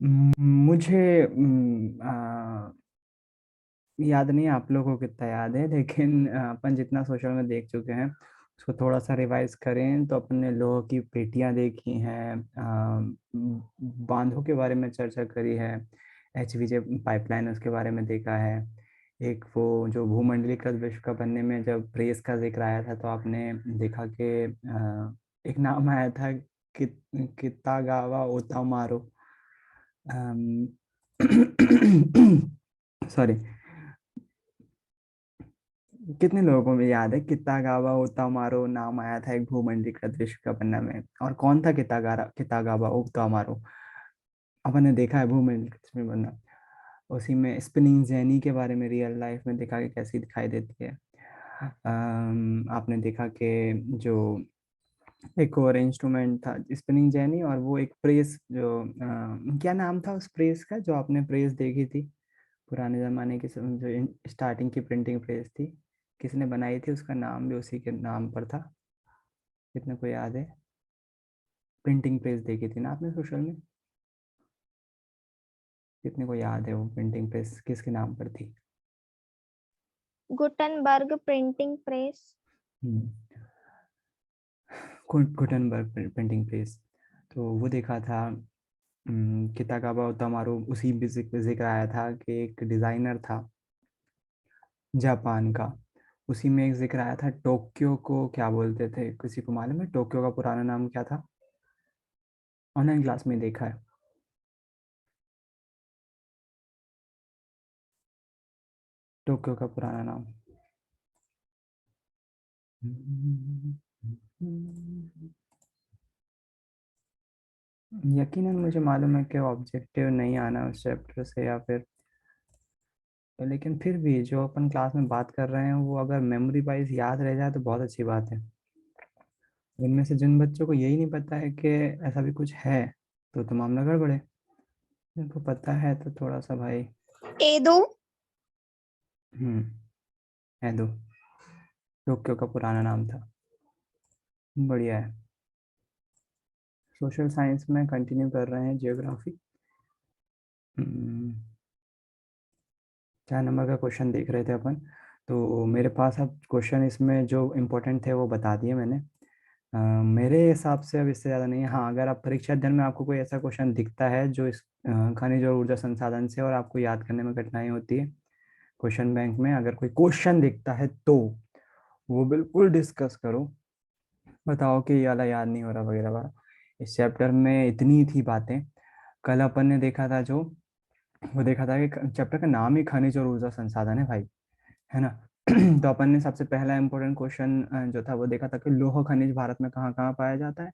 मुझे याद नहीं आप लोगों को कितना याद है, लेकिन अपन जितना सोशल में देख चुके हैं उसको थोड़ा सा रिवाइज करें तो अपन ने लोगों की पेटियां देखी हैं, बांधों के बारे में चर्चा करी है, एचवीजे पाइपलाइन उसके बारे में देखा है। एक वो जो भूमंडलीकृत विश्व का बनने में जब प्रेस का जिक्र आया था तो आपने देखा कि एक नाम आया था कि कितागावा ओतामारो। सॉरी, कितने लोगों को याद है कितागावा ओतामारो नाम आया था एक भूमंडलीकृत विश्व का बनने में? और कौन था कितागावा ओतामारो? अपन ने देखा है भूमंडलीकृत में बनना। उसी में स्पिनिंग जेनी के बारे में रियल लाइफ में देखा कि कैसी दिखाई देती है। आपने देखा कि जो एक और इंस्ट्रूमेंट था स्पिनिंग जेनी, और वो एक प्रेस जो क्या नाम था उस प्रेस का जो आपने प्रेस देखी थी पुराने ज़माने की, जो स्टार्टिंग की प्रिंटिंग प्रेस थी, किसने बनाई थी? उसका नाम भी उसी के नाम पर था। कितने को याद है? प्रिंटिंग प्रेस देखी थी ना आपने सोशल में? कितने को याद है वो प्रिंटिंग प्रेस किसके नाम पर थी? Gutenberg printing press. Hmm, Gutenberg printing press. तो वो देखा था। किताकाबा ओतामारू उसी भी जिक्र आया था कि एक डिज़ाइनर था जापान का। उसी में एक जिक्र आया था टोक्यो को क्या बोलते थे, किसी को मालूम है टोक्यो का पुराना नाम क्या था? ऑनलाइन क्लास में देखा है। टोक्यो का पुराना नाम। यकीनन मुझे मालूम है कि ऑब्जेक्टिव नहीं आना उस चैप्टर से या फिर, लेकिन फिर भी जो अपन क्लास में बात कर रहे हैं वो अगर मेमोरी वाइज याद रह जाए तो बहुत अच्छी बात है। इनमें से जिन बच्चों को यही नहीं पता है कि ऐसा भी कुछ है तो मामला गड़बड़ है। जिनको पता है तो थोड़ा सा भाई। एदो। हम्म, है दो। टोक्यो का पुराना नाम था। बढ़िया है। सोशल साइंस में कंटिन्यू कर रहे हैं जियोग्राफी। 4 नंबर का क्वेश्चन देख रहे थे अपन। तो मेरे पास अब क्वेश्चन इसमें जो इम्पोर्टेंट थे वो बता दिए मैंने। मेरे हिसाब से अब इससे ज़्यादा नहीं है। हाँ, अगर आप परीक्षा अध्ययन में आपको कोई ऐसा क्वेश्चन दिखता है जो इस खनिज और ऊर्जा संसाधन से और आपको याद करने में कठिनाई होती है, क्वेश्चन बैंक में अगर कोई क्वेश्चन दिखता है तो वो बिल्कुल डिस्कस करो। बताओ कि ये वाला याद नहीं हो रहा वगैरह वगैरह। इस चैप्टर में इतनी थी बातें। कल अपन ने देखा था जो, वो देखा था कि चैप्टर का नाम ही खनिज और ऊर्जा संसाधन है भाई, है ना? तो अपन ने सबसे पहला इंपॉर्टेंट क्वेश्चन जो था वो देखा था कि लौह खनिज भारत में कहाँ कहाँ पाया जाता है।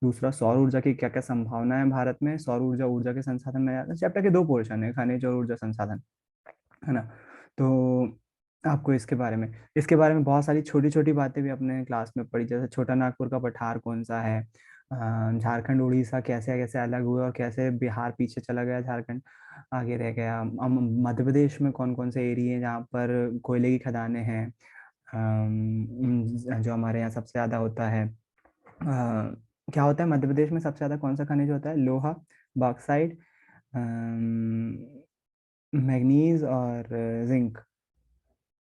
दूसरा, सौर ऊर्जा की क्या क्या संभावना है भारत में, सौर ऊर्जा ऊर्जा के संसाधन में आता है। चैप्टर के 2 पोर्शन है, खनिज और ऊर्जा संसाधन, है ना? तो आपको इसके बारे में बहुत सारी छोटी छोटी बातें भी अपने क्लास में पढ़ी, जैसे छोटा नागपुर का पठार कौन सा है, झारखंड उड़ीसा कैसे कैसे अलग हुए और कैसे बिहार पीछे चला गया, झारखंड आगे रह गया। मध्य प्रदेश में कौन कौन से एरिया हैं जहाँ पर कोयले की खदानें हैं, जो हमारे यहाँ सबसे ज़्यादा होता है। क्या होता है मध्य प्रदेश में सबसे ज़्यादा कौन सा खनिज होता है? लोहा, बॉक्साइट, मैग्नीज और जिंक।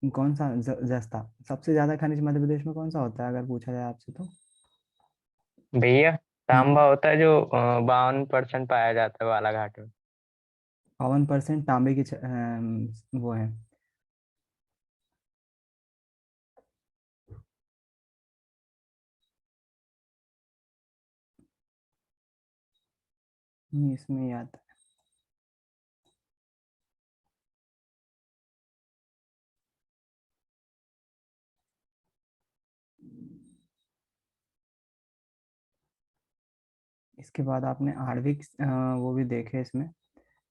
कौन सा जस्ता? सबसे ज्यादा खनिज मध्य प्रदेश में कौन सा होता है अगर पूछा जाए आपसे तो? भैया, हम्म, तांबा होता है जो 52% पाया जाता है बालाघाट में। 52% तांबे की वो है। नहीं, इसमें याद। इसके बाद आपने आणविक वो भी देखे इसमें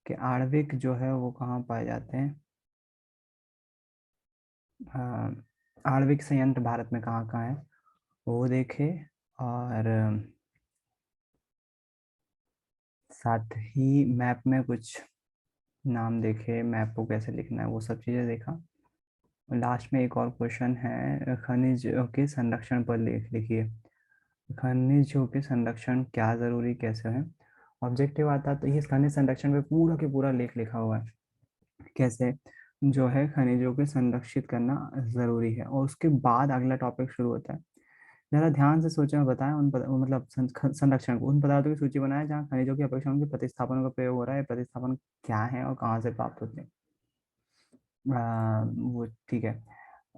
कि आणविक जो है वो कहाँ पाए जाते हैं। आणविक संयंत्र भारत में कहाँ कहाँ है वो देखे। और साथ ही मैप में कुछ नाम देखे, मैप को कैसे लिखना है वो सब चीज़ें देखा। लास्ट में एक और क्वेश्चन है, खनिजों के संरक्षण पर लिखिए। खनिजों के संरक्षण क्या जरूरी कैसे है ऑब्जेक्टिव आता है तो ये खनिज संरक्षण पे पूरा के पूरा लेख लिखा हुआ है, कैसे जो है खनिजों को संरक्षित करना ज़रूरी है। और उसके बाद अगला टॉपिक शुरू होता है। ज़रा ध्यान से सोचें और बताएं मतलब संरक्षण को, उन पदार्थों की सूची बनाएं जहाँ खनिजों की अपेक्षा उनके प्रतिस्थापन का प्रयोग हो रहा है। प्रतिस्थापन क्या है और कहाँ से प्राप्त होते हैं? वो ठीक है।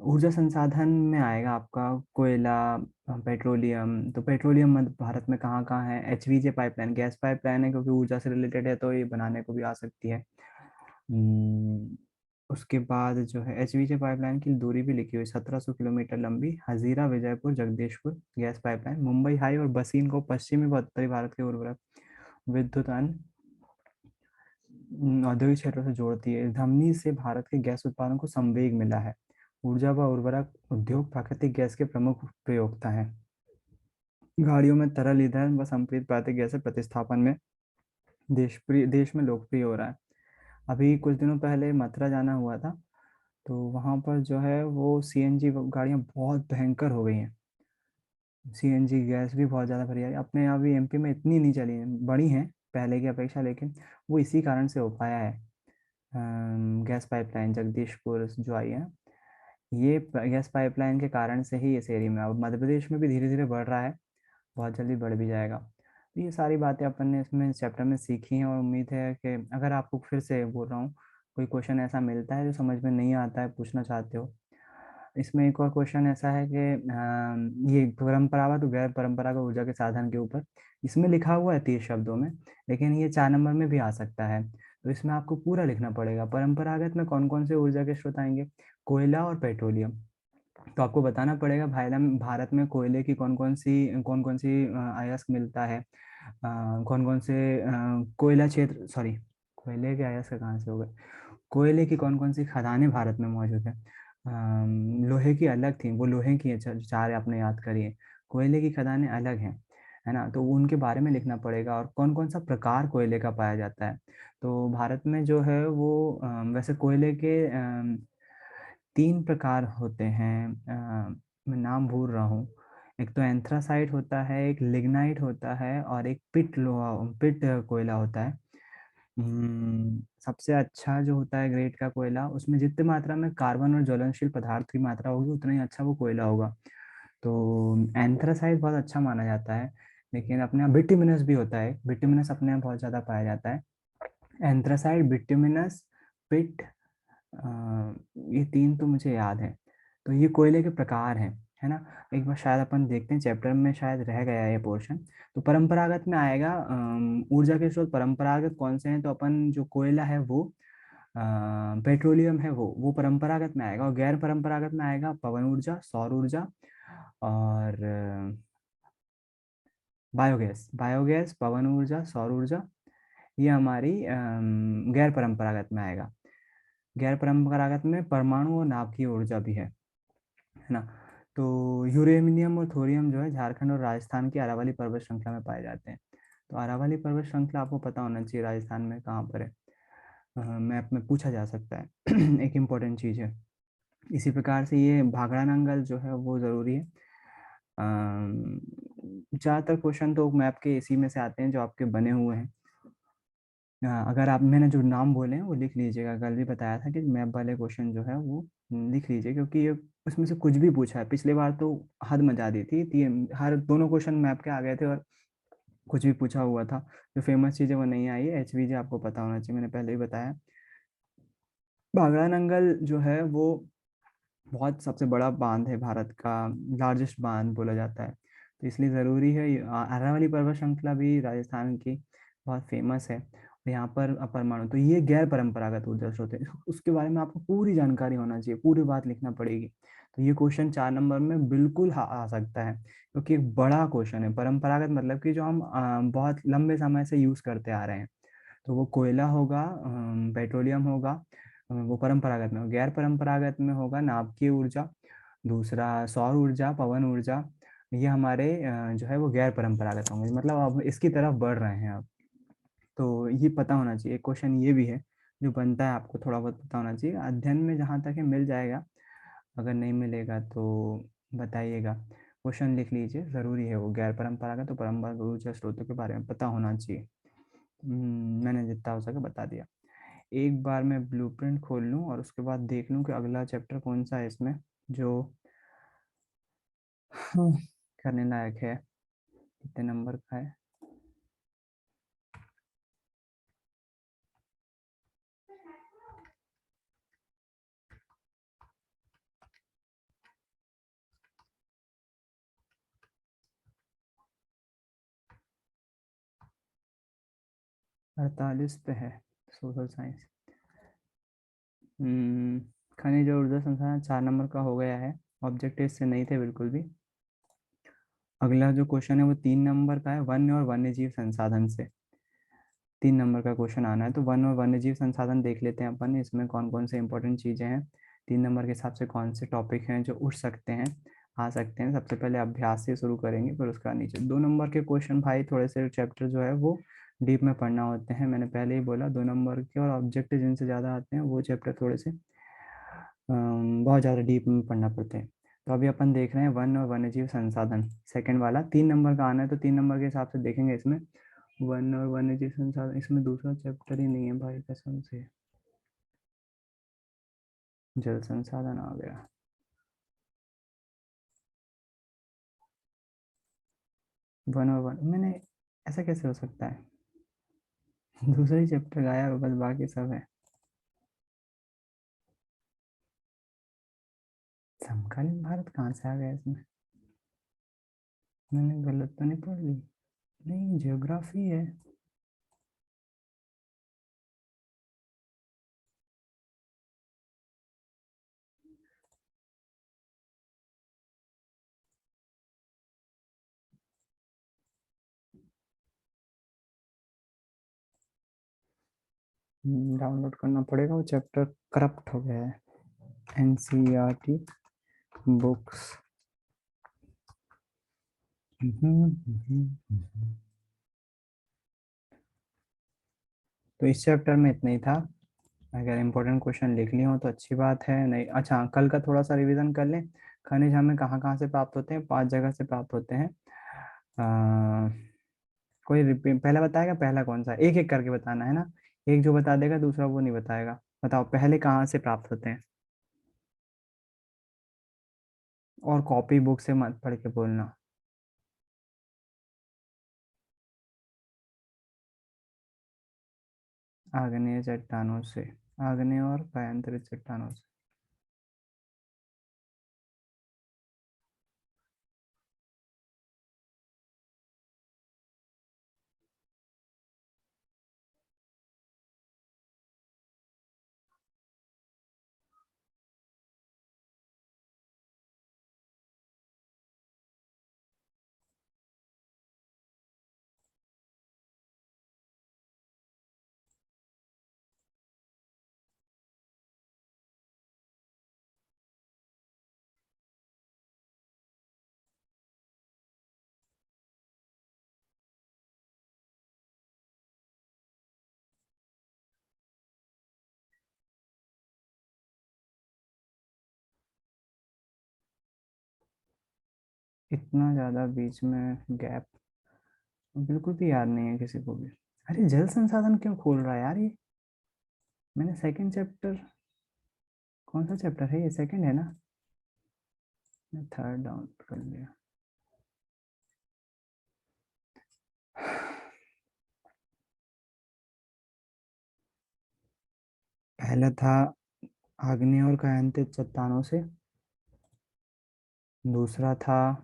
ऊर्जा संसाधन में आएगा आपका कोयला, पेट्रोलियम। तो पेट्रोलियम मध्य भारत में कहाँ कहाँ है? एचवीजे पाइपलाइन, गैस पाइपलाइन है क्योंकि ऊर्जा से रिलेटेड है तो ये बनाने को भी आ सकती है। उसके बाद जो है एचवीजे पाइपलाइन की दूरी भी लिखी हुई, 1700 किलोमीटर लंबी, Hazira Vijaypur Jagdishpur gas pipeline, Mumbai high और बसीन को पश्चिमी व उत्तरी भारत के उर्वरक विद्युत औद्योगिक क्षेत्रों से जोड़ती है। इस धमनी से भारत के गैस उत्पादन को संवेग मिला है। ऊर्जा व उर्वरक उद्योग प्राकृतिक गैस के प्रमुख प्रयोक्ता हैं। गाड़ियों में तरल ईंधन व संपीड़ित प्राकृतिक गैस के प्रतिस्थापन में देश में लोकप्रिय हो रहा है। अभी कुछ दिनों पहले मथुरा जाना हुआ था, तो वहाँ पर जो है वो सीएनजी गाड़ियाँ बहुत भयंकर हो गई हैं। सीएनजी गैस भी बहुत ज़्यादा भरी है। अपने यहाँ भी एमपी में इतनी नहीं चली हैं, बड़ी हैं पहले की अपेक्षा, लेकिन वो इसी कारण से हो पाया है। गैस पाइपलाइन जगदीशपुर जो आई है, ये गैस पाइपलाइन के कारण से ही इस एरिया में, अब मध्य प्रदेश में भी धीरे धीरे बढ़ रहा है, बहुत जल्दी बढ़ भी जाएगा। तो ये सारी बातें अपन ने इसमें चैप्टर में सीखी हैं और उम्मीद है कि अगर आपको फिर से बोल रहा हूँ कोई क्वेश्चन ऐसा मिलता है जो समझ में नहीं आता है, पूछना चाहते हो। इसमें एक और क्वेश्चन ऐसा है कि ये परंपरागत और गैर परंपरागत ऊर्जा के साधन के ऊपर इसमें लिखा हुआ है 30 शब्दों में, लेकिन ये 4 नंबर में भी आ सकता है। तो इसमें आपको पूरा लिखना पड़ेगा। परंपरागत में कौन कौन से ऊर्जा के स्रोत आएंगे? कोयला और पेट्रोलियम। तो आपको बताना पड़ेगा भारत में कोयले की कौन कौन सी अयस्क मिलता है, कौन कौन से कोयला क्षेत्र, सॉरी कोयले के अयस्क कहाँ से हो गए, कोयले की कौन कौन सी खदानें भारत में मौजूद है। लोहे की अलग थी, वो लोहे की है, चार आपने याद करिए। कोयले की खदानें अलग हैं, है ना, तो उनके बारे में लिखना पड़ेगा। और कौन कौन सा प्रकार कोयले का पाया जाता है। तो भारत में जो है वो वैसे कोयले के 3 प्रकार होते हैं, मैं नाम भूल रहा हूँ। एक तो एंथ्रासाइट होता है, एक लिग्नाइट होता है और एक पिट कोयला होता है। सबसे अच्छा जो होता है ग्रेड का कोयला, उसमें जितनी मात्रा में कार्बन और ज्वलनशील पदार्थ की मात्रा होगी उतना ही अच्छा वो कोयला होगा। तो एंथ्रासाइट बहुत अच्छा माना जाता है। लेकिन अपने यहाँ बिट्यूमिनस भी होता है, बिट्यूमिनस अपने यहाँ बहुत ज़्यादा पाया जाता है। एंथ्रासाइट, बिट्यूमिनस, पिट, ये 3 तो मुझे याद है। तो ये कोयले के प्रकार हैं, है ना। एक बार शायद अपन देखते हैं, चैप्टर में शायद रह गया है ये पोर्शन। तो परंपरागत में आएगा ऊर्जा के स्रोत परंपरागत कौन से हैं, तो अपन जो कोयला है वो, पेट्रोलियम है वो परंपरागत में आएगा। और गैर परंपरागत में आएगा पवन ऊर्जा, सौर ऊर्जा और बायोगैस। बायोगैस, पवन ऊर्जा, सौर ऊर्जा, ये हमारी गैर परंपरागत में आएगा। गैर परंपरागत में परमाणु और नाभिकीय ऊर्जा भी है ना। तो यूरेनियम और थोरियम जो है झारखंड और राजस्थान की अरावली पर्वत श्रृंखला में पाए जाते हैं। तो अरावली पर्वत श्रृंखला आपको पता होना चाहिए राजस्थान में कहाँ पर है, मैप में पूछा जा सकता है। एक इम्पोर्टेंट चीज़ है। इसी प्रकार से ये भाखड़ा नंगल जो है वो ज़रूरी है। ज़्यादातर क्वेश्चन तो मैप के इसी में से आते हैं जो आपके बने हुए हैं। अगर आप, मैंने जो नाम बोले हैं वो लिख लीजिएगा। कल भी बताया था कि मैप वाले क्वेश्चन जो है वो लिख लीजिए, क्योंकि ये उसमें से कुछ भी पूछा है। पिछले बार तो हद मचा दी थी, हर दोनों क्वेश्चन मैप के आ गए थे और कुछ भी पूछा हुआ था। जो फेमस चीज़ें वो नहीं आई है। एचवीजे आपको पता होना चाहिए, मैंने पहले ही बताया। भाखड़ा नंगल जो है वो बहुत सबसे बड़ा बांध है, भारत का लार्जेस्ट बांध बोला जाता है। तो इसलिए ज़रूरी है। अरावली पर्वत श्रृंखला भी राजस्थान की बहुत फेमस है। और यहाँ पर परमाणु, तो ये गैर परंपरागत ऊर्जा स्रोत है। उसके बारे में आपको पूरी जानकारी होना चाहिए, पूरी बात लिखना पड़ेगी। तो ये क्वेश्चन 4 नंबर में बिल्कुल आ सकता है, क्योंकि एक बड़ा क्वेश्चन है। परंपरागत मतलब कि जो हम बहुत लंबे समय से यूज़ करते आ रहे हैं। तो वो कोयला होगा, पेट्रोलियम होगा, वो परंपरागत में। गैर परंपरागत में होगा नाभिकीय ऊर्जा, दूसरा सौर ऊर्जा, पवन ऊर्जा। ये हमारे जो है वो गैर परंपरागत होंगे। मतलब अब इसकी तरफ बढ़ रहे हैं अब। तो ये पता होना चाहिए। क्वेश्चन ये भी है जो बनता है, आपको थोड़ा बहुत पता होना चाहिए। अध्ययन में जहाँ तक है मिल जाएगा, अगर नहीं मिलेगा तो बताइएगा। क्वेश्चन लिख लीजिए, ज़रूरी है वो। गैर परंपरागत तो परंपरागत ऊर्जा स्रोतों के बारे में पता होना चाहिए। मैंने जितना हो सके बता दिया। एक बार मैं ब्लूप्रिंट खोल लूँ और उसके बाद देख लूँ कि अगला चैप्टर कौन सा है इसमें जो करने लायक है, कितने नंबर का है। अड़तालीस पे है सोशल साइंस। खनिज और ऊर्जा संसाधन 4 नंबर का हो गया है, ऑब्जेक्टिव से नहीं थे बिल्कुल भी। अगला जो क्वेश्चन है वो 3 नंबर का है, वन्य और वन्यजीव संसाधन से 3 नंबर का क्वेश्चन आना है। तो वन और वन्यजीव संसाधन देख लेते हैं अपन, इसमें कौन कौन से इंपॉर्टेंट चीज़ें हैं, 3 नंबर के हिसाब से कौन से टॉपिक हैं जो उठ सकते हैं, आ सकते हैं। सबसे पहले अभ्यास से शुरू करेंगे, फिर उसका नीचे 2 नंबर के क्वेश्चन भाई थोड़े से चैप्टर जो है वो डीप में पढ़ना होते हैं। मैंने पहले ही बोला 2 नंबर के और ऑब्जेक्टिव जिनसे ज़्यादा आते हैं वो चैप्टर थोड़े से बहुत ज़्यादा डीप में पढ़ना पड़ते हैं। तो अभी अपन देख रहे हैं वन और वन्यजीव संसाधन, सेकंड वाला 3 नंबर का आना है। तो 3 नंबर के हिसाब से देखेंगे इसमें वन और वन्यजीव संसाधन, इसमें दूसरा चैप्टर ही नहीं है भाई कसम से। जल संसाधन आ गया, वन और वन मैंने, ऐसा कैसे हो सकता है? दूसरा ही चैप्टर गायब है, बस बाकी सब है। समकालीन भारत कहाँ से आ गया इसमें? मैंने गलत तो नहीं पढ़ ली? नहीं, ज्योग्राफी है। डाउनलोड करना पड़ेगा, वो चैप्टर करप्ट हो गया है। NCERT books. तो इस चैप्टर में इतना ही था। अगर इम्पोर्टेंट क्वेश्चन लिख लिए हो तो अच्छी बात है, नहीं अच्छा कल का थोड़ा सा रिवीजन कर लें। खनिज हमें कहाँ कहाँ से प्राप्त होते हैं? 5 जगह से प्राप्त होते हैं। कोई पहला बताएगा? पहला कौन सा? एक एक करके बताना है ना, एक जो बता देगा दूसरा वो नहीं बताएगा। बताओ पहले कहाँ से प्राप्त होते हैं, और कॉपी बुक से मत पढ़ के बोलना। आग्नेय चट्टानों से, आग्नेय और कायांतरित चट्टानों से। इतना ज्यादा बीच में गैप बिल्कुल भी याद नहीं है किसी को भी। अरे जल संसाधन क्यों खोल रहा है यार ये? मैंने सेकंड चैप्टर, कौन सा चैप्टर है ये? सेकंड है ना? मैं थर्ड डाउन कर लिया। पहला था आग्नेय और कायांतित चट्टानों से, दूसरा था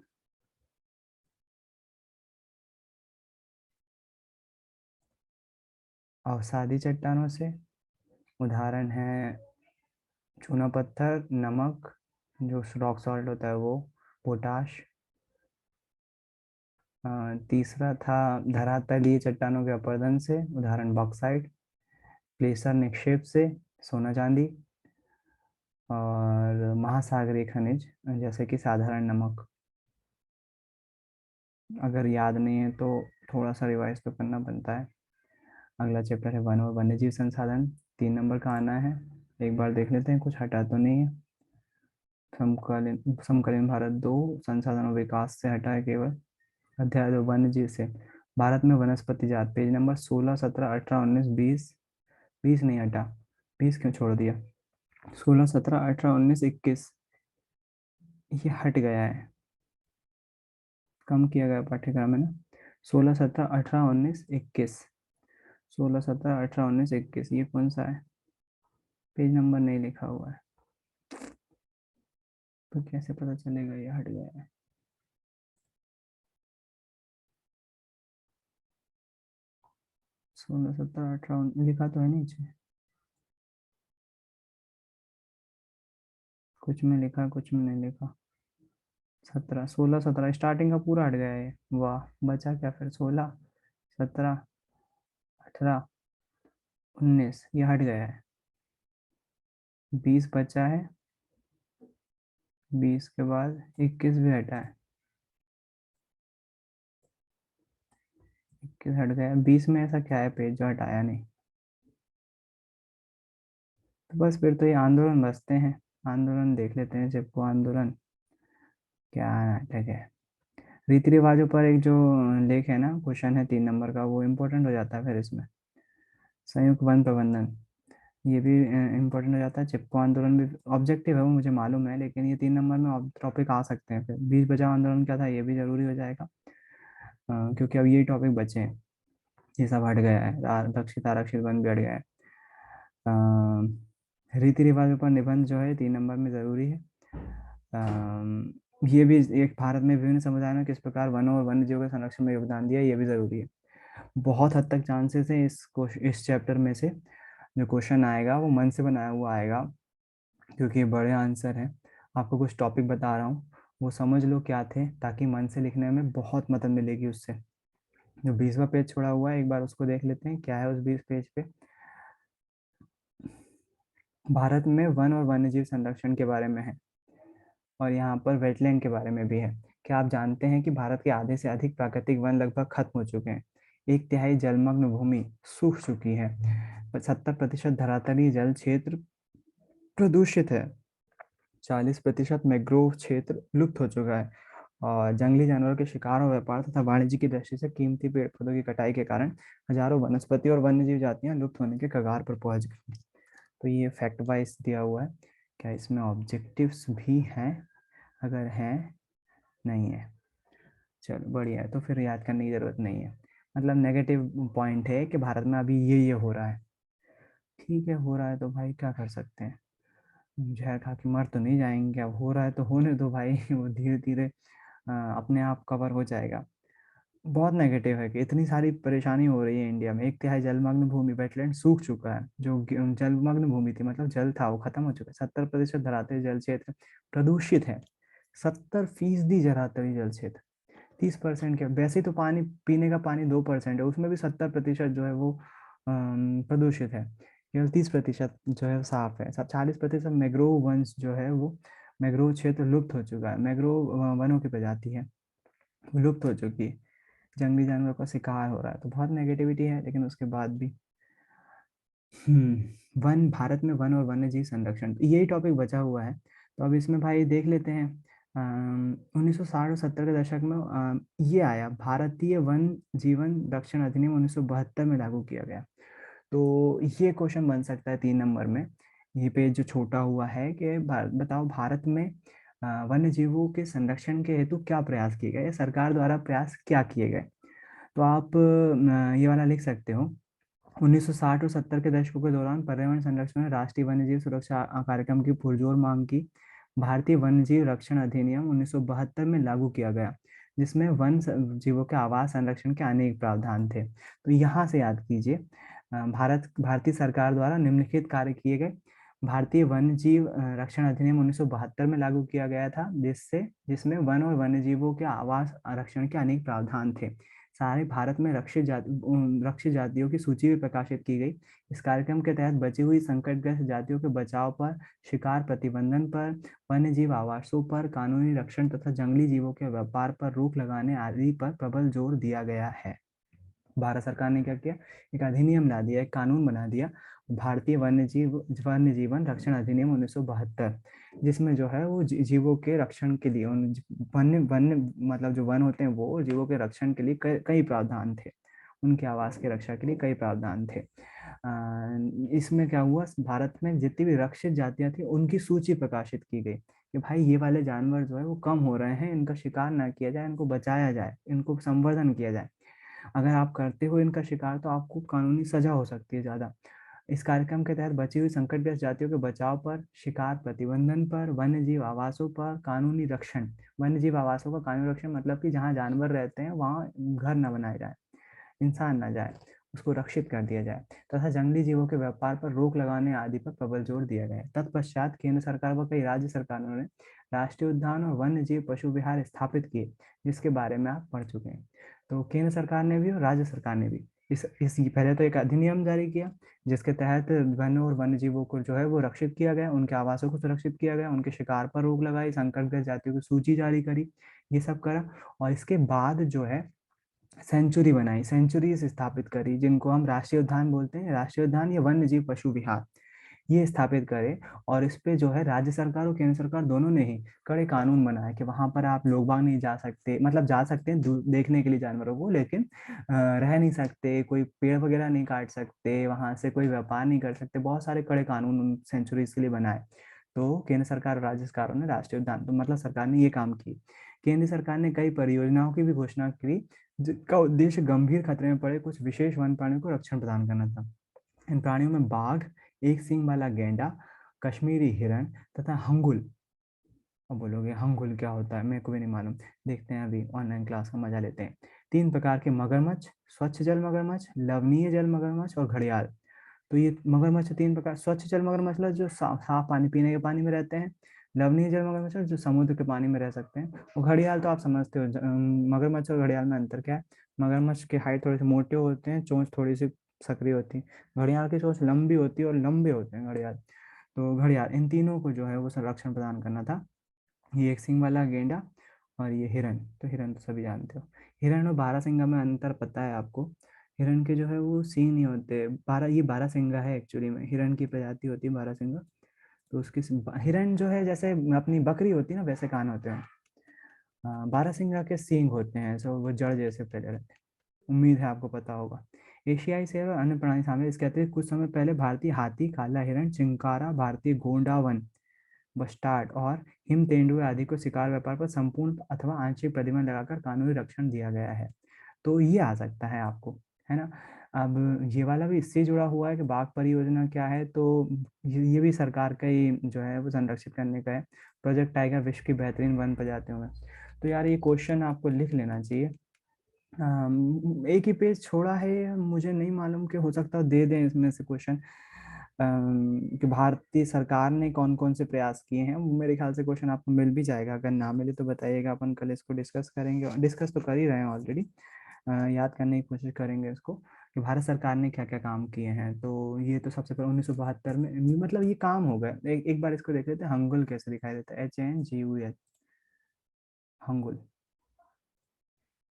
अवसादी चट्टानों से, उदाहरण है चूना पत्थर, नमक, जो रॉक सॉल्ट होता है वो, पोटाश। तीसरा था धरातलीय चट्टानों के अपरदन से, उदाहरण बॉक्साइट, प्लेसर निक्षेप से, सोना चांदी, और महासागरीय खनिज जैसे कि साधारण नमक। अगर याद नहीं है तो थोड़ा सा रिवाइज तो करना बनता है। अगला चैप्टर है वन और वन्यजीव संसाधन, 3 नंबर का आना है। एक बार देख लेते हैं कुछ हटा तो नहीं है। समकालीन समकालीन भारत 2 संसाधन और विकास से हटा है केवल। अध्याय 2 वन्यजीव से। भारत में वनस्पति जात, पेज नंबर 16, 17, 18, 19, 20, 20 नहीं हटा, 20 क्यों छोड़ दिया, 16, 17, 18, 19, 21, ये हट गया है, कम किया गया पाठ्यक्रम है ना। 16, 17, 18, 19, 21, 16, 17, 18, 19, 21, ये कौन सा है, पेज नंबर नहीं लिखा हुआ है, तो कैसे पता चलेगा ये हट गया है। 16, 17, 18 लिखा तो है नीचे, कुछ में लिखा कुछ में नहीं लिखा। 17, 16, 17 स्टार्टिंग का पूरा हट गया है, वाह, बचा क्या फिर, 16, 17, 18, 19 ये हट गया है, 20 बचा है, 20 के बाद 21 भी हटा है, 21 हट गया, 20 में ऐसा क्या है पेज जो हटाया नहीं, तो बस फिर तो ये आंदोलन बचते हैं, आंदोलन देख लेते हैं, चिपको आंदोलन क्या नाटक है। रीति रिवाजों पर एक जो लेख है ना, क्वेश्चन है 3 नंबर का, वो इम्पोर्टेंट हो जाता है फिर इसमें। संयुक्त वन प्रबंधन, ये भी इम्पोर्टेंट हो जाता है। चिपको आंदोलन भी ऑब्जेक्टिव है वो मुझे मालूम है, लेकिन ये 3 नंबर में टॉपिक आ सकते हैं। फिर 20 बचाओ आंदोलन क्या था, ये भी जरूरी हो जाएगा, क्योंकि अब यही टॉपिक बचे हैं, ये सब हट गया है, रक्षित आरक्षित वन भी हट गया है। रीति रिवाजों पर निबंध जो है 3 नंबर में जरूरी है। ये भी एक, भारत में विभिन्न समुदायों ने किस प्रकार वनों और वन्य जीवों के संरक्षण में योगदान दिया, ये भी जरूरी है। बहुत हद तक चांसेस है इस चैप्टर में से जो क्वेश्चन आएगा वो मन से बनाया हुआ आएगा, क्योंकि ये बड़े आंसर हैं। आपको कुछ टॉपिक बता रहा हूँ, वो समझ लो क्या थे, ताकि मन से लिखने में बहुत मदद मिलेगी उससे। जो 20वां पेज छोड़ा हुआ है, एक बार उसको देख लेते हैं, क्या है उस 20 पेज पे। भारत में वन और वन्यजीव संरक्षण के बारे में है, और यहाँ पर वेटलैंड के बारे में भी है। क्या आप जानते हैं कि भारत के आधे से अधिक प्राकृतिक वन लगभग खत्म हो चुके हैं, 1/3 जलमग्न भूमि सूख चुकी है, 70% धरातलीय जल क्षेत्र प्रदूषित है, 40% मैंग्रोव क्षेत्र लुप्त हो चुका है, और जंगली जानवरों के शिकार और व्यापार तथा वाणिज्य की दृष्टि से कीमती पेड़ पौधों की कटाई के कारण हजारों वनस्पति और वन्यजीव जातियां लुप्त होने के कगार पर पहुंच गई। तो ये फैक्ट वाइज दिया हुआ है। क्या इसमें ऑब्जेक्टिव्स भी हैं, अगर हैं, नहीं है, चलो बढ़िया है, तो फिर याद करने की जरूरत नहीं है। मतलब नेगेटिव पॉइंट है कि भारत में अभी ये हो रहा है, ठीक है, हो रहा है तो भाई क्या कर सकते हैं, जहर खा के मर तो नहीं जाएंगे, अब हो रहा है तो होने दो भाई वो धीरे धीरे अपने आप कवर हो जाएगा। बहुत नेगेटिव है कि इतनी सारी परेशानी हो रही है इंडिया में, 1/3 जलमग्न भूमि, वेटलैंड सूख चुका है, जो जलमग्न भूमि थी मतलब जल था वो खत्म हो चुका है, 70% धरातलीय जल क्षेत्र प्रदूषित है, 70% धरातलीय जल क्षेत्र, 30% के, वैसे तो पानी, पीने का पानी 2% है, उसमें भी 70% जो है वो प्रदूषित है, केवल 30% जो है साफ है, 40% मैंग्रोव वंश जो है वो, मैंग्रोव क्षेत्र लुप्त हो चुका है, मैंग्रोव वनों की प्रजाति है वो लुप्त हो चुकी है, जंगली जानवरों का शिकार हो रहा है, तो बहुत नेगेटिविटी है, लेकिन उसके बाद भी वन, भारत में वन और वन्य जीव संरक्षण, यही टॉपिक बचा हुआ है। तो अब इसमें भाई देख लेते हैं, 1960 और 70 के दशक में ये आया, भारतीय वन जीवन रक्षण अधिनियम 1972 में लागू किया गया। तो ये क्वेश्चन बन सकता है 3 नंबर में, ये पेज जो छोटा हुआ है कि बताओ भारत में वन्य जीवों के संरक्षण के हेतु क्या प्रयास किए गए, सरकार द्वारा प्रयास क्या किए गए। तो आप ये वाला लिख सकते हो, 1960 और 70 के दशकों के दौरान पर्यावरण संरक्षण में राष्ट्रीय वन्यजीव सुरक्षा कार्यक्रम की पुरजोर मांग की, भारतीय वन्यजीव रक्षण अधिनियम 1972 में लागू किया गया, जिसमें वन जीवों के आवास संरक्षण के अनेक प्रावधान थे। तो यहाँ से याद कीजिए, भारतीय सरकार द्वारा निम्नलिखित कार्य किए गए। भारतीय वन्य जीव रक्षण अधिनियम 1972 में लागू किया गया था, जिसमें वन और वन्य जीवों के आवास आरक्षण के अनेक प्रावधान थे। सारे भारत में रक्षित जातियों की सूची भी प्रकाशित की गई। इस कार्यक्रम के तहत बची हुई संकटग्रस्त जातियों के बचाव पर, शिकार प्रतिबंधन पर, वन्य जीव आवासों पर कानूनी रक्षण तथा जंगली जीवों के व्यापार पर रोक लगाने आदि पर प्रबल जोर दिया गया है। भारत सरकार ने क्या किया, एक अधिनियम ला दिया, एक कानून बना दिया, भारतीय वन्य जीवन रक्षण अधिनियम 1972, जिसमें जो है वो जीवों के रक्षण के लिए वन्य वन्य मतलब जो वन होते हैं वो जीवों के रक्षण के लिए कई प्रावधान थे, उनके आवास की रक्षा के लिए कई प्रावधान थे। इसमें क्या हुआ, भारत में जितनी भी रक्षित जातियां थी उनकी सूची प्रकाशित की गई कि भाई ये वाले जानवर जो है वो कम हो रहे हैं, इनका शिकार ना किया जाए, इनको बचाया जाए, इनको संवर्धन किया जाए। अगर आप करते हो इनका शिकार तो आपको कानूनी सजा हो सकती है ज़्यादा। इस कार्यक्रम के तहत बची हुई संकटग्रस्त जातियों के बचाव पर, शिकार प्रतिबंधन पर, वन्यजीव आवासों पर कानूनी रक्षण। वन्यजीव आवासों का कानूनी रक्षण मतलब कि जहाँ जानवर रहते हैं वहाँ घर न बनाए जाए, इंसान न जाए, उसको रक्षित कर दिया जाए, तथा जंगली जीवों के व्यापार पर रोक लगाने आदि पर प्रबल जोर दिया गया है। तत्पश्चात केंद्र सरकार व कई राज्य सरकारों ने राष्ट्रीय उद्यान और वन्य जीव पशु विहार स्थापित किए, जिसके बारे में आप पढ़ चुके हैं। तो केंद्र सरकार ने भी और राज्य सरकार ने भी इस पहले तो एक अधिनियम जारी किया, जिसके तहत वन और वन्य जीवों को जो है वो रक्षित किया गया, उनके आवासों को सुरक्षित किया गया, उनके शिकार पर रोक लगाई, संकटग्रस्त जातियों की सूची जारी करी, ये सब करा। और इसके बाद जो है सेंचुरी बनाई, सेंचुरीज स्थापित करी, जिनको हम राष्ट्रीय उद्यान बोलते हैं, राष्ट्रीय उद्यान या वन्य जीव पशु विहार, ये स्थापित करे। और इस पे जो है राज्य सरकार और केंद्र सरकार दोनों ने ही कड़े कानून बनाए कि वहां पर आप लोग बाग नहीं जा सकते, मतलब जा सकते हैं देखने के लिए जानवरों को, लेकिन रह नहीं सकते, कोई पेड़ वगैरह नहीं काट सकते, वहां से कोई व्यापार नहीं कर सकते, बहुत सारे कड़े कानून उन सेंचुरीज के लिए बनाए। तो केंद्र सरकार और राज्य सरकारों ने राष्ट्रीय उद्यान, तो मतलब सरकार ने ये काम की। केंद्र सरकार ने कई परियोजनाओं की भी घोषणा की, जिसका उद्देश्य गंभीर खतरे में पड़े कुछ विशेष वन प्राणियों को रक्षण प्रदान करना था। इन प्राणियों में बाघ, एक सींग वाला गेंडा, कश्मीरी हिरण तथा हंगुल। अब बोलोगे हंगुल क्या होता है, मेरे को भी नहीं मालूम, देखते हैं अभी ऑनलाइन क्लास का मजा लेते हैं। 3 प्रकार के मगरमच्छ, स्वच्छ जल मगरमच्छ, लवणीय जल मगरमच्छ और घड़ियाल। तो ये मगरमच्छ 3 प्रकार, स्वच्छ जल मगरमच्छ मतलब जो साफ पानी, पीने के पानी में रहते हैं, लवणीय जल मगरमच्छ जो समुद्र के पानी में रह सकते हैं, और घड़ियाल तो आप समझते हो। मगरमच्छ और घड़ियाल में अंतर क्या है, मगरमच्छ की हाइट थोड़े से मोटे होते हैं, चोंच थोड़ी सी सक्रिय होती है, घड़ियाल की चोंच लंबी होती है और लंबे होते हैं घड़ियाल। तो घड़ियाल, इन तीनों को जो है वो संरक्षण प्रदान करना था। ये एक सींग वाला गेंडा और ये हिरन, तो हिरन तो सभी जानते हो। हिरन और बारहसिंगा में अंतर पता है आपको? हिरन के जो है वो सींग नहीं होते, ये बारहसिंगा है एक्चुअली में, हिरन की प्रजाति होती है बारहसिंगा। तो उसकी हिरन जो है जैसे अपनी बकरी होती है ना, वैसे कान होते हैं। बारहसिंगा के सींग होते हैं, सो वो जड़ जैसे फैले रहते हैं। उम्मीद है आपको पता होगा। एशियाई शेर और अन्य प्राणी शामिल, इसके अतिरिक्त कुछ समय पहले भारतीय हाथी, काला हिरण, चिंकारा, भारतीय गोंडावन, बस्टार्ड और हिम तेंदुए आदि को शिकार व्यापार पर संपूर्ण अथवा आंशिक प्रतिबंध लगाकर कानूनी रक्षण दिया गया है। तो ये आ सकता है आपको, है ना। अब ये वाला भी इससे जुड़ा हुआ है कि बाघ परियोजना क्या है, तो ये भी सरकार का ही जो है वो संरक्षित करने का है। प्रोजेक्ट टाइगर विश्व की बेहतरीन वन प्रजातियों में। तो यार ये क्वेश्चन आपको लिख लेना चाहिए। एक ही पेज छोड़ा है, मुझे नहीं मालूम कि हो सकता है दे दें इसमें से क्वेश्चन कि भारतीय सरकार ने कौन कौन से प्रयास किए हैं। मेरे ख्याल से क्वेश्चन आपको मिल भी जाएगा, अगर ना मिले तो बताइएगा, अपन कल इसको डिस्कस करेंगे, डिस्कस तो कर ही रहे हैं ऑलरेडी। याद करने की कोशिश करेंगे इसको कि भारत सरकार ने क्या क्या काम किए हैं। तो ये तो सबसे पहले 1972 में, मतलब ये काम हो गया। एक बार इसको देख लेते हैं, हंगुल कैसे दिखाई देता है, HNGUL, hangul,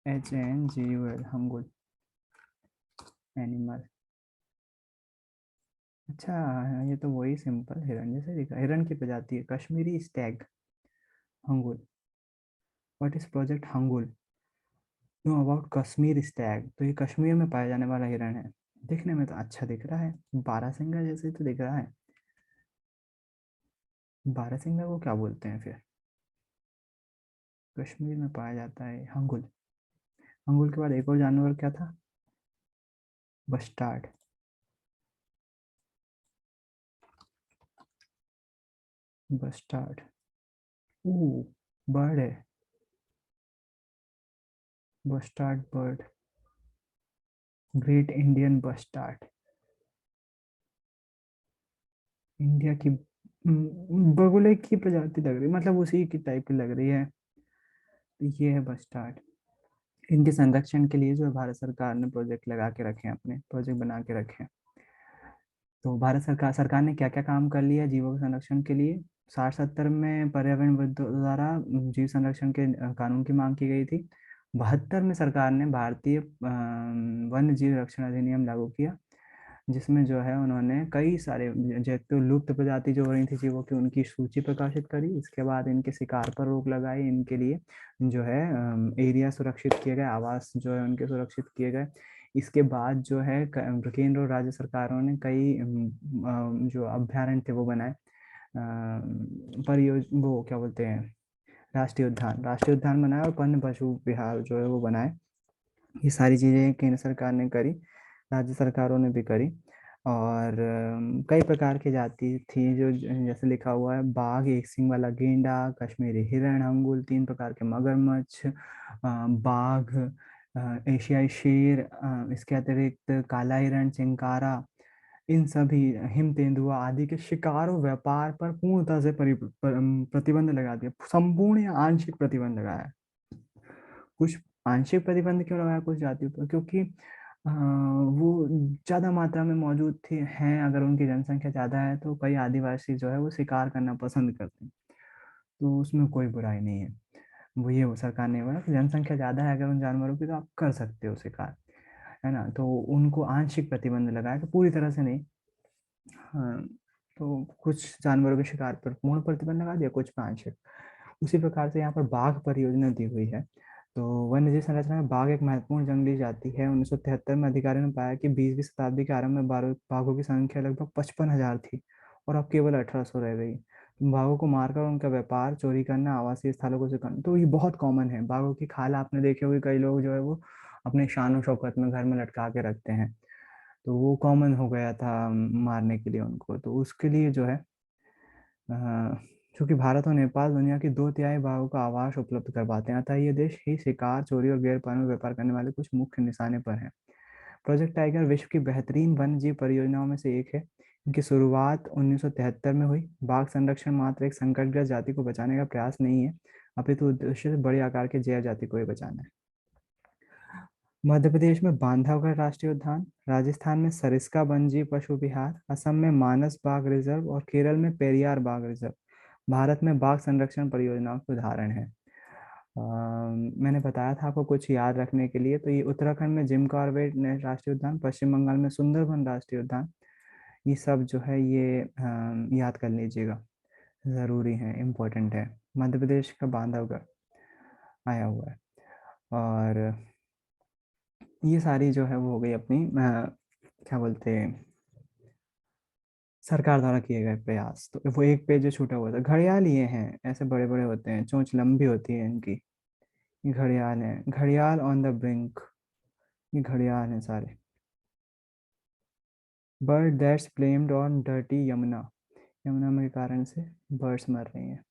HNGUL, hangul animal. अच्छा, ये तो वही सिंपल हिरन जैसे दिखा, हिरन की प्रजाति है, Kashmiri Stag, hangul. What is project hangul? Know about Kashmir Stag, तो ये कश्मीर में पाया जाने वाला हिरन है। दिखने में तो अच्छा दिख रहा है, बारहसिंगा जैसे तो दिख रहा है। बारहसिंगा को क्या बोलते हैं फिर? कश्मीर में पाया जाता है हंगुल। हंगुल के बाद एक और जानवर क्या था? बस्टार्ड। बस्टार्ड, ओ बर्ड है, bustard bird, great Indian bustard. India की बगुले की प्रजाति लग रही है, मतलब उसी की टाइप की लग रही है। तो ये है बस्टार्ड। इनके संरक्षण के लिए जो है भारत सरकार ने प्रोजेक्ट लगा के रखे हैं, अपने प्रोजेक्ट बना के रखे हैं। तो भारत सरकार ने क्या क्या काम कर लिया जीवों के संरक्षण के लिए। 60-70 में पर्यावरण द्वारा जीव संरक्षण के कानून की मांग की गई थी। 72 में सरकार ने भारतीय वन्य जीव रक्षण अधिनियम लागू किया, जिसमें जो है उन्होंने कई सारे जो लुप्त प्रजाति जो हो रही थी जीवों की उनकी सूची प्रकाशित करी। इसके बाद इनके शिकार पर रोक लगाई, इनके लिए जो है एरिया सुरक्षित किए गए, आवास जो है उनके सुरक्षित किए गए। इसके बाद जो है केंद्र और राज्य सरकारों ने कई जो अभ्यारण्य थे वो बनाए, वो क्या बोलते हैं, राष्ट्रीय उद्यान बनाए और वन्य पशु विहार जो है वो बनाए। ये सारी चीजें केंद्र सरकार ने करी, राज्य सरकारों ने भी करी। और कई प्रकार की जाति थी जो जैसे लिखा हुआ है, बाघ, एक सींग वाला गेंडा, कश्मीरी हिरण, अंगुल, 3 प्रकार के मगरमच्छ, बाघ, एशियाई शेर, इसके अतिरिक्त काला हिरण, चिंकारा, इन सभी हिम तेंदुआ आदि के शिकार और व्यापार पर पूर्णतः से प्रतिबंध लगा दिया। संपूर्ण या आंशिक प्रतिबंध लगाया। कुछ आंशिक प्रतिबंध क्यों लगाया कुछ जातियों पर? क्योंकि वो ज्यादा मात्रा में मौजूद थी हैं, अगर उनकी जनसंख्या ज्यादा है तो कई आदिवासी जो है वो शिकार करना पसंद करते हैं, तो उसमें कोई बुराई नहीं है। वो सरकार ने बोला कि जनसंख्या ज्यादा है अगर उन जानवरों की तो आप कर सकते हो शिकार, है ना। तो उनको आंशिक प्रतिबंध लगाया, तो पूरी तरह से नहीं। हाँ, तो कुछ जानवरों के शिकार पर पूर्ण प्रतिबंध लगा दिया, कुछ पर आंशिक। उसी प्रकार से यहाँ पर बाघ परियोजना दी हुई है। तो वन्यजीव संरक्षण में बाघ एक महत्वपूर्ण जंगली जाति है। 1973 में अधिकारियों ने पाया कि 20वीं शताब्दी के आरंभ में बाघों की संख्या लगभग 55,000 थी और अब केवल 1800 रह गई। बाघों को मारकर उनका व्यापार, चोरी करना, आवासीय स्थलों को करना, तो ये बहुत कॉमन है। बाघों की खाल आपने देखी होगी, कई लोग जो है वो अपने शान शौकत में घर में लटका के रखते हैं, तो वो कॉमन हो गया था मारने के लिए उनको। तो उसके लिए जो है क्योंकि भारत और नेपाल दुनिया की 2/3 बाघों का आवास उपलब्ध करवाते हैं, अतः ये देश ही शिकार, चोरी और गैरकानूनी व्यापार करने वाले कुछ मुख्य निशाने पर है। प्रोजेक्ट टाइगर विश्व की बेहतरीन वन्य जीव परियोजनाओं में से एक है। इनकी शुरुआत 1973 में हुई। बाघ संरक्षण मात्र एक संकटग्रस्त जाति को बचाने का प्रयास नहीं है, अपितु उद्देश्य से बड़े आकार के जैव जाति को ही बचाना है। मध्य प्रदेश में बांधवगढ़ राष्ट्रीय उद्यान, राजस्थान में सरिस्का वन्यजीव पशु विहार, असम में मानस बाघ रिजर्व और केरल में पेरियार बाघ रिजर्व भारत में बाघ संरक्षण परियोजनाओं के उदाहरण है। मैंने बताया था आपको कुछ याद रखने के लिए, तो ये उत्तराखंड में जिम कॉर्बेट राष्ट्रीय उद्यान, पश्चिम बंगाल में सुंदरबन राष्ट्रीय उद्यान, ये सब जो है ये याद कर लीजिएगा, ज़रूरी है, इम्पोर्टेंट है। मध्य प्रदेश का बांधवगढ़ आया हुआ है। और ये सारी जो है वो हो गई अपनी क्या बोलते हैं, सरकार द्वारा किए गए प्रयास। तो वो एक पेज जो छूटा हुआ था, घड़ियाल ये हैं, ऐसे बड़े बड़े होते हैं, चोंच लंबी होती है इनकी, ये घड़ियाल है, घड़ियाल ऑन द ब्रिंक, ये घड़ियाल हैं सारे। Bird that's blamed on dirty Yamuna, Yamuna में के कारण से बर्ड्स मर रही हैं,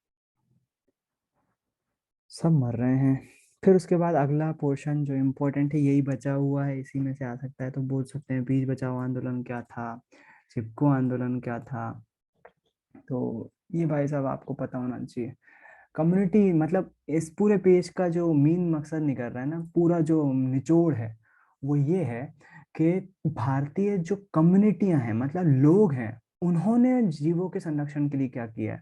सब मर रहे हैं। फिर उसके बाद अगला पोर्शन जो इम्पोर्टेंट है यही बचा हुआ है, इसी में से आ सकता है, तो बोल सकते हैं बीज बचाओ आंदोलन क्या था, चिपको आंदोलन क्या था। तो ये भाई साहब आपको पता होना चाहिए। कम्युनिटी मतलब इस पूरे पेज का जो मेन मकसद निकल रहा है ना, पूरा जो निचोड़ है वो ये है कि भारतीय जो कम्युनिटियां हैं, मतलब लोग हैं, उन्होंने जीवों के संरक्षण के लिए क्या किया है।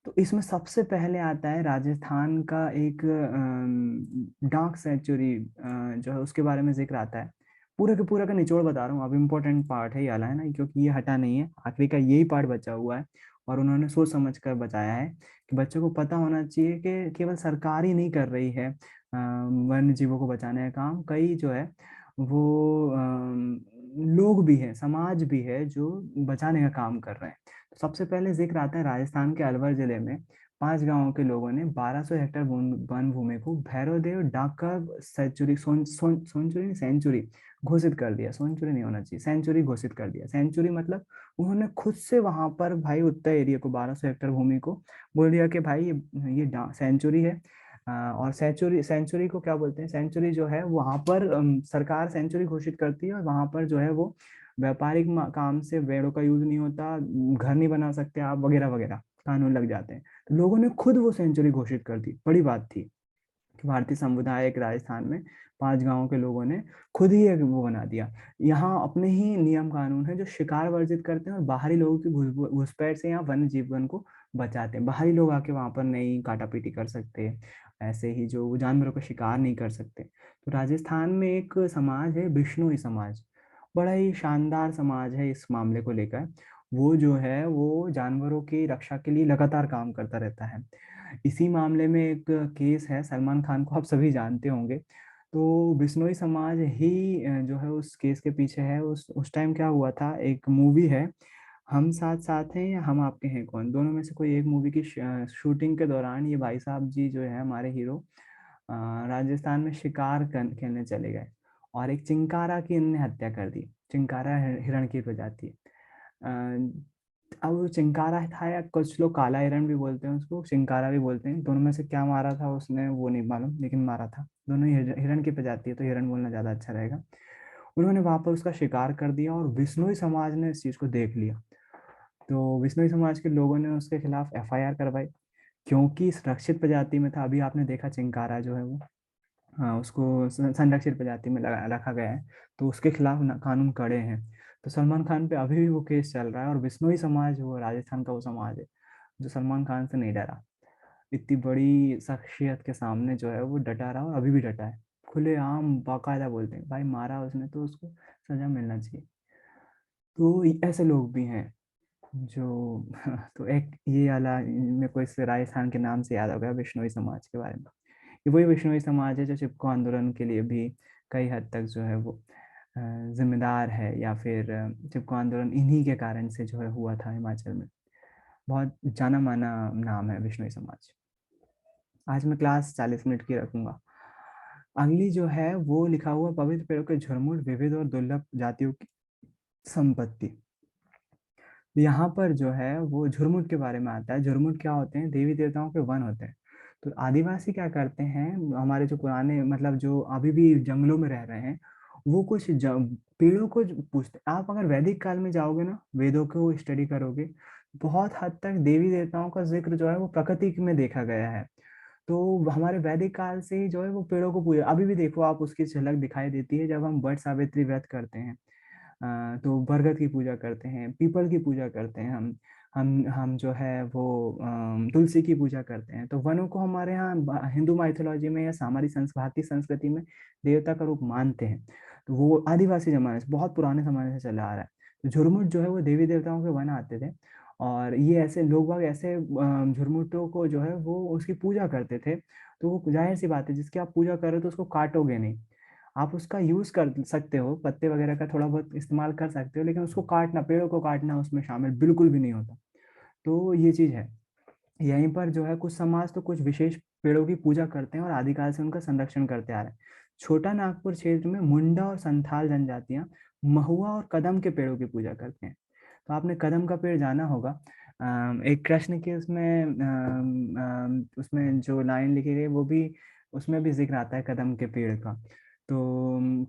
तो इसमें सबसे पहले आता है राजस्थान का एक डाक सेंचुरी जो है उसके बारे में जिक्र आता है। पूरे के पूरा का निचोड़ बता रहा हूँ, अब इम्पोर्टेंट पार्ट है ये वाला, है ना, क्योंकि ये हटा नहीं है, आखिरी का यही पार्ट बचा हुआ है। और उन्होंने सोच समझ कर बचाया है कि बच्चों को पता होना चाहिए कि केवल सरकार ही नहीं कर रही है वन्य जीवों को बचाने का काम, कई जो है वो लोग भी हैं, समाज भी है जो बचाने का काम कर रहे हैं। तो सबसे पहले जिक्र आता है राजस्थान के अलवर जिले में 5 गांवों के लोगों ने 1200 हेक्टेयर वन भूमि को भैरवदेव डाक सेंचुरी सेंचुरी घोषित कर दिया। सेंचुरी नहीं होना चाहिए, सेंचुरी घोषित कर दिया। सेंचुरी मतलब उन्होंने खुद से वहां पर भाई उतना एरिया को 1200 हेक्टेयर भूमि को बोल दिया कि भाई ये सेंचुरी है। और सेंचुरी सेंचुरी को क्या बोलते हैं, सेंचुरी जो है वहां पर सरकार सेंचुरी घोषित करती है और वहां पर जो है वो व्यापारिक काम से पेड़ों का यूज नहीं होता, घर नहीं बना सकते आप, वगैरह वगैरह कानून लग जाते हैं। तो लोगों ने खुद वो सेंचुरी घोषित कर दी, बड़ी बात थी। कि भारतीय समुदाय एक राजस्थान में 5 गाँव के लोगों ने खुद ही एक वो बना दिया। यहाँ अपने ही नियम कानून हैं जो शिकार वर्जित करते हैं और बाहरी लोगों की घुसपैठ से यहाँ वन्य जीवन को बचाते हैं। बाहरी लोग आके वहाँ पर नहीं काटा-पीटी कर सकते, ऐसे ही जो जानवरों का शिकार नहीं कर सकते। तो राजस्थान में एक समाज है बिश्नोई समाज, बड़ा ही शानदार समाज है इस मामले को लेकर। वो जो है वो जानवरों की रक्षा के लिए लगातार काम करता रहता है। इसी मामले में एक केस है, सलमान खान को आप सभी जानते होंगे। तो बिश्नोई समाज ही जो है उस केस के पीछे है। उस टाइम क्या हुआ था, एक मूवी है, हम साथ साथ हैं या हम आपके हैं कौन, दोनों में से कोई एक मूवी की शूटिंग के दौरान ये भाई साहब जी जो है हमारे हीरो राजस्थान में शिकार खेलने चले गए और एक चिंकारा की इनने हत्या कर दी। चिंकारा हिरण की प्रजाति है। अब वो चिंकारा था या कुछ लोग काला हिरण भी बोलते हैं उसको, चिंकारा भी बोलते हैं। दोनों में से क्या मारा था उसने वो नहीं मालूम, लेकिन मारा था। दोनों ही हिरण की प्रजाति है तो हिरण बोलना ज़्यादा अच्छा रहेगा। उन्होंने वहाँ पर उसका शिकार कर दिया और बिश्नोई समाज ने इस चीज़ को देख लिया। तो बिश्नोई समाज के लोगों ने उसके खिलाफ एफआईआर करवाई, क्योंकि सुरक्षित प्रजाति में था। अभी आपने देखा चिंकारा जो है वो, हाँ, उसको संरक्षित प्रजाति में रखा गया है, तो उसके खिलाफ कानून कड़े हैं। तो सलमान खान पे अभी भी वो केस चल रहा है और बिश्नोई समाज वो राजस्थान का वो समाज है जो सलमान खान से नहीं डरा। इतनी बड़ी शख्सियत के सामने जो है वो डटा रहा और अभी भी डटा है। खुलेआम बाकायदा बोलते हैं भाई मारा उसने तो उसको सजा मिलना चाहिए। तो ऐसे लोग भी हैं जो तो एक ये वाला मेरे को इस राजस्थान के नाम से याद हो गया बिश्नोई समाज के बारे में। ये वही बिश्नोई समाज है जो चिपको आंदोलन के लिए भी कई हद तक जो है वो जिम्मेदार है, या फिर चिपको आंदोलन इन्हीं के कारण से जो है हुआ था हिमाचल में। बहुत जाना माना नाम है बिश्नोई समाज। आज मैं क्लास 40 मिनट की रखूंगा। अगली जो है वो लिखा हुआ पवित्र पेड़ों के झुरमुट विविध और दुर्लभ जातियों की संपत्ति। यहाँ पर जो है वो झुरमुट के बारे में आता है। झुरमुट क्या होते हैं, देवी देवताओं के वन होते हैं। तो आदिवासी क्या करते हैं, हमारे जो पुराने मतलब जो अभी भी जंगलों में रह रहे हैं, वो कुछ पेड़ों को पूछते। आप अगर वैदिक काल में जाओगे ना, वेदों को स्टडी करोगे, बहुत हद तक देवी देवताओं का जिक्र जो है वो प्रकृति में देखा गया है। तो हमारे वैदिक काल से ही जो है वो पेड़ों को पूजा, अभी भी देखो आप उसकी झलक दिखाई देती है जब हम वट सावित्री व्रत करते हैं। तो बरगद की पूजा करते हैं, पीपल की पूजा करते हैं, हम जो है वो तुलसी की पूजा करते हैं। तो वनों को हमारे यहाँ हिंदू माइथोलॉजी में या हमारी भारतीय संस्कृति में देवता का रूप मानते हैं। तो वो आदिवासी जमाने से, बहुत पुराने जमाने से चला आ रहा है। तो झुरमुट जो है वो देवी देवताओं के वन आते थे और ये ऐसे लोग बाग ऐसे झुरमुटों को जो है वो उसकी पूजा करते थे। तो वो जाहिर सी बात है, जिसकी आप पूजा कर रहे हो तो उसको काटोगे नहीं। आप उसका यूज कर सकते हो, पत्ते वगैरह का थोड़ा बहुत इस्तेमाल कर सकते हो, लेकिन उसको काटना, पेड़ों को काटना उसमें शामिल बिल्कुल भी नहीं होता। तो ये चीज है। यहीं पर जो है कुछ समाज तो कुछ विशेष पेड़ों की पूजा करते हैं और आदिकाल से उनका संरक्षण करते आ रहे हैं। छोटा नागपुर क्षेत्र में मुंडा और संथाल जनजातियां महुआ और कदम के पेड़ों की पूजा करते हैं। तो आपने कदम का पेड़ जाना होगा। एक कृष्ण के उसमें जो लाइन लिखी गई वो भी, उसमें भी जिक्र आता है कदम के पेड़ का। तो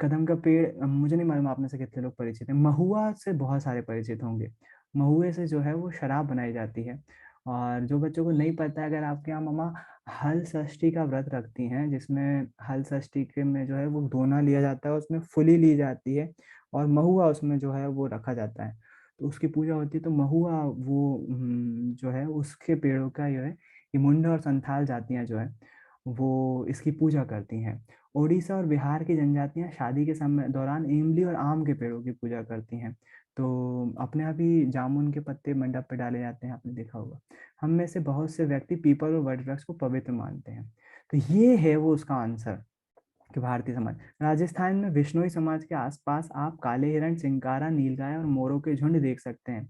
कदम का पेड़ मुझे नहीं मालूम आप में से कितने लोग परिचित हैं। महुआ से बहुत सारे परिचित होंगे। महुए से जो है वो शराब बनाई जाती है। और जो बच्चों को नहीं पता है, अगर आपके यहाँ मम्मा हल षष्ठी का व्रत रखती हैं, जिसमें हल षष्ठी के में जो है वो दोना लिया जाता है, उसमें फुली ली जाती है और महुआ उसमें जो है वो रखा जाता है, तो उसकी पूजा होती है। तो महुआ वो जो है उसके पेड़ों का जो है, ये मुंडा और संथाल जातियाँ जो है वो इसकी पूजा करती हैं। ओडिशा और बिहार की जनजातियां शादी के समय दौरान इमली और आम के पेड़ों की पूजा करती हैं। तो अपने आप ही जामुन के पत्ते मंडप पे डाले जाते हैं, आपने देखा होगा। हम में से बहुत से व्यक्ति पीपल और वट वृक्ष को पवित्र मानते हैं। तो ये है वो उसका आंसर कि भारतीय समाज। राजस्थान में विश्नोई समाज के आसपास आप काले हिरण, चिंकारा, नीलगाय और मोरों के झुंड देख सकते हैं।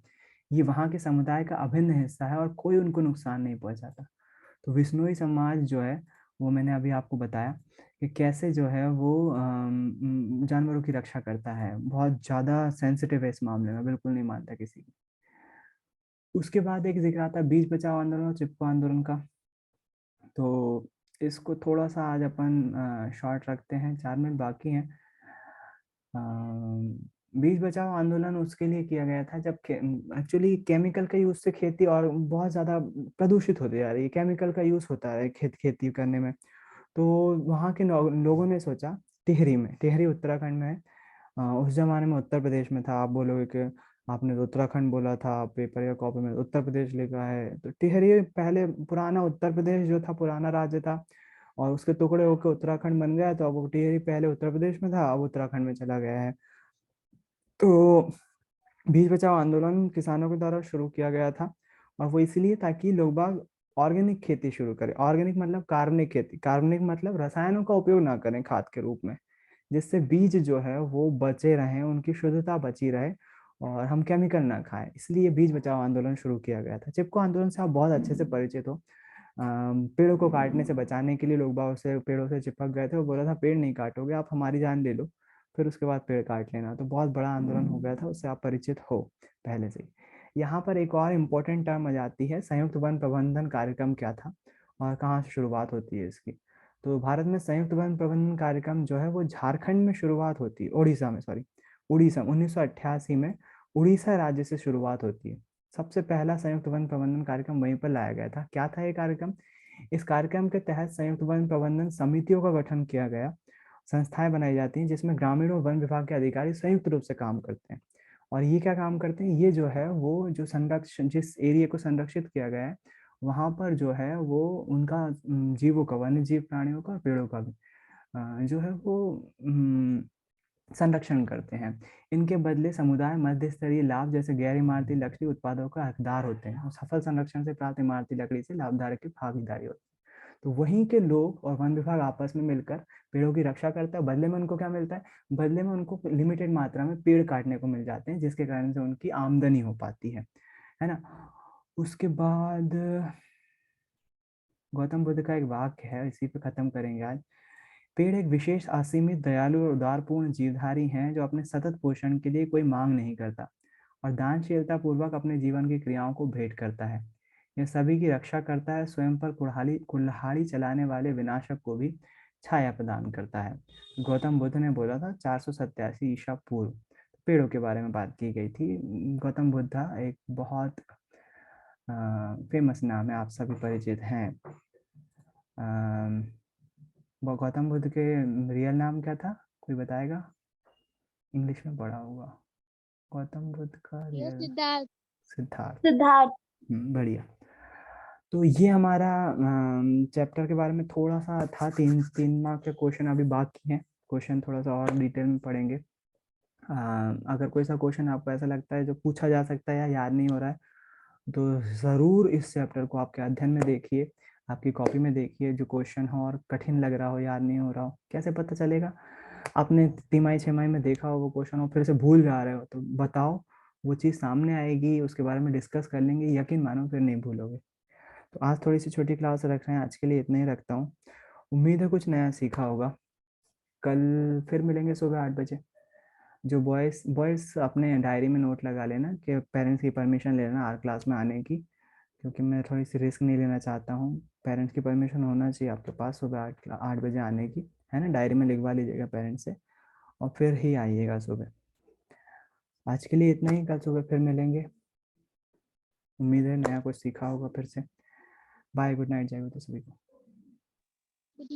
ये वहाँ के समुदाय का अभिन्न हिस्सा है और कोई उनको नुकसान नहीं पहुंचाता। तो विश्नोई समाज जो है वो मैंने अभी आपको बताया कि कैसे जो है वो जानवरों की रक्षा करता है। बहुत ज़्यादा सेंसिटिव है इस मामले में, बिल्कुल नहीं मानता किसी की। उसके बाद एक जिक्र आता है बीज बचाओ आंदोलन और चिपको आंदोलन का। तो इसको थोड़ा सा आज अपन शॉर्ट रखते हैं, 4 मिनट बाकी हैं। बीज बचाओ आंदोलन उसके लिए किया गया था जब एक्चुअली केमिकल का यूज से खेती और बहुत ज़्यादा प्रदूषित होती जा रही है। केमिकल का यूज होता है खेती करने में। तो वहाँ के लोगों ने सोचा टिहरी उत्तराखंड में है। उस जमाने में उत्तर प्रदेश में था। आप बोलोगे कि आपने तो उत्तराखंड बोला था पेपर या कॉपी में, उत्तर प्रदेश लिखा है। तो टिहरी पहले पुराना उत्तर प्रदेश जो था, पुराना राज्य था, और उसके टुकड़े होकर उत्तराखंड बन गया। तो अब वो टिहरी पहले उत्तर प्रदेश में था, अब उत्तराखंड में चला गया है। तो बीज बचाओ आंदोलन किसानों के द्वारा शुरू किया गया था, और वो इसलिए ताकि लोग बाग ऑर्गेनिक खेती शुरू करें। ऑर्गेनिक मतलब कार्बनिक खेती, कार्बनिक मतलब रसायनों का उपयोग ना करें खाद के रूप में, जिससे बीज जो है वो बचे रहें, उनकी शुद्धता बची रहे, और हम केमिकल ना खाएं। इसलिए बीज बचाओ आंदोलन शुरू किया गया था। चिपको आंदोलन से आप बहुत अच्छे से परिचित हो। पेड़ों को काटने से बचाने के लिए लोग बाग से पेड़ों से चिपक गए थे। वो बोला था पेड़ नहीं काटोगे आप, हमारी जान ले लो, फिर उसके बाद पेड़ काट लेना। तो बहुत बड़ा आंदोलन हो गया था, उससे आप परिचित हो पहले से ही। यहाँ पर एक और इम्पोर्टेंट टर्म आ जाती है, संयुक्त वन प्रबंधन कार्यक्रम क्या था और कहाँ से शुरुआत होती है इसकी। तो भारत में संयुक्त वन प्रबंधन कार्यक्रम जो है वो झारखंड में शुरुआत होती है, उड़ीसा में, सॉरी, उड़ीसा 1988 में उड़ीसा राज्य से शुरुआत होती है। सबसे पहला संयुक्त वन प्रबंधन कार्यक्रम वहीं पर लाया गया था। क्या था ये कार्यक्रम? इस कार्यक्रम के तहत संयुक्त वन प्रबंधन समितियों का गठन किया गया, संस्थाएं बनाई जाती हैं जिसमें ग्रामीण और वन विभाग के अधिकारी संयुक्त रूप से काम करते हैं। और ये क्या काम करते हैं? ये जो है वो जो संरक्षण, जिस एरिया को संरक्षित किया गया है वहां पर जो है वो उनका जीवों का, वन्य जीव प्राणियों का, पेड़ों का भी जो है वो संरक्षण करते हैं। इनके बदले समुदाय मध्य स्तरीय लाभ जैसे गैर इमारती लकड़ी उत्पादों का हकदार होते हैं, और सफल संरक्षण से प्राप्त इमारती लकड़ी से लाभधारक की भागीदारी होती है। तो वहीं के लोग और वन विभाग आपस में मिलकर पेड़ों की रक्षा करता है। बदले में उनको क्या मिलता है? बदले में उनको लिमिटेड मात्रा में पेड़ काटने को मिल जाते हैं, जिसके कारण से उनकी आमदनी हो पाती है ना। उसके बाद गौतम बुद्ध का एक वाक्य है, इसी पे खत्म करेंगे आज। पेड़ एक विशेष असीमित दयालु और उदारपूर्ण जीवधारी हैं जो अपने सतत पोषण के लिए कोई मांग नहीं करता और दानशीलता पूर्वक अपने जीवन की क्रियाओं को भेंट करता है। यह सभी की रक्षा करता है, स्वयं पर कुल्हाड़ी चलाने वाले विनाशक को भी छाया प्रदान करता है। गौतम बुद्ध ने बोला था 487 ईसा पूर्व। पेड़ों के बारे में बात की गई थी। गौतम बुद्धा एक बहुत फेमस नाम है, आप सभी परिचित हैं। गौतम बुद्ध के रियल नाम क्या था, कोई बताएगा? इंग्लिश में पढ़ा होगा। गौतम बुद्ध का रियल सिद्धार्थ। सिद्धार्थ। सिद्धार्थ। बढ़िया। तो ये हमारा चैप्टर के बारे में थोड़ा सा था। तीन तीन मार्क के क्वेश्चन अभी बाकी हैं। क्वेश्चन थोड़ा सा और डिटेल में पढ़ेंगे। अगर कोई सा क्वेश्चन आपको ऐसा लगता है जो पूछा जा सकता है या याद नहीं हो रहा है, तो ज़रूर इस चैप्टर को आपके अध्ययन में देखिए, आपकी कॉपी में देखिए। जो क्वेश्चन हो और कठिन लग रहा हो, याद नहीं हो रहा हो, कैसे पता चलेगा? आपने तिमाही छमाही में देखा हो वो क्वेश्चन और फिर से भूल जा रहे हो, तो बताओ, वो चीज़ सामने आएगी, उसके बारे में डिस्कस कर लेंगे, यकीन मानो फिर नहीं भूलोगे। तो आज थोड़ी सी छोटी क्लास रख रहे हैं, आज के लिए इतना ही रखता हूँ। उम्मीद है कुछ नया सीखा होगा। कल फिर मिलेंगे सुबह 8 बजे। जो बॉयज़ बॉयज़ अपने डायरी में नोट लगा लेना कि पेरेंट्स की परमिशन ले लेना आर क्लास में आने की, क्योंकि मैं थोड़ी सी रिस्क नहीं लेना चाहता हूँ। पेरेंट्स की परमिशन होना चाहिए आपके पास सुबह 8 बजे आने की, है ना। डायरी में लिखवा लीजिएगा पेरेंट्स से, और फिर ही आइएगा सुबह। आज के लिए इतना ही, कल सुबह फिर मिलेंगे। उम्मीद है नया कुछ सीखा होगा फिर से। बाय, गुड नाइट, जय माता सभी को।